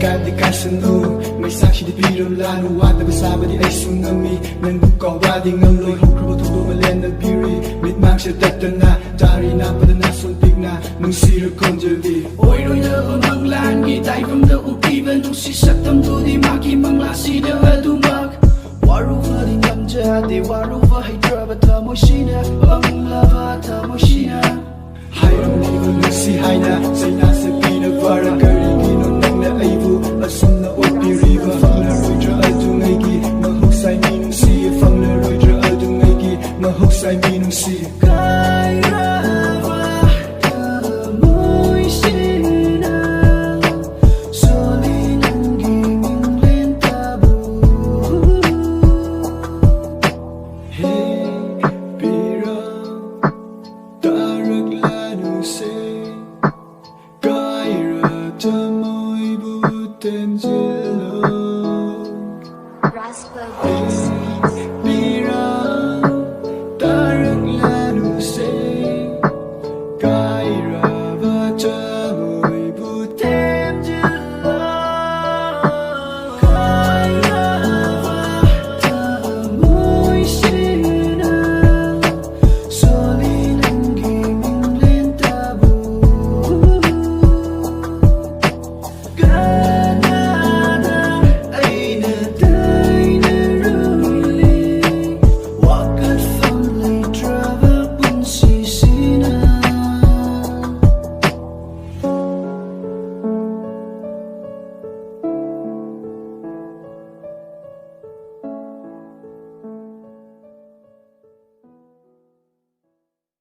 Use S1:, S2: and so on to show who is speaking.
S1: di kaisanu May saksi di piram lanu Wata basaba di ay sunami Nang bukaw wadi ngamloy Hukrabo tulo malen na biri Mitmang siya tatana Dari na pada na suntig na Nung sira konjali
S2: Oi roi da bang lan Gi dai from the ukiban Nung si satam tu di maki mang lasi da adumak Waru va di namja di waru va hydra Bata mo shina Bang lava ta mo shina
S1: Hayram ni unusi hayna Say nasa pinagwara Karigino nang na aibu Asum na opiriba Fang na roidra adungay gi Mahuksay minong si Fang na roidra adungay gi Mahuksay minong si
S2: Kay rava Tamoy sina Solin ang ginging lentabu
S1: Hey, pira Tarag lanu se Kaira tamoy butem jilog
S3: Rascal Beats.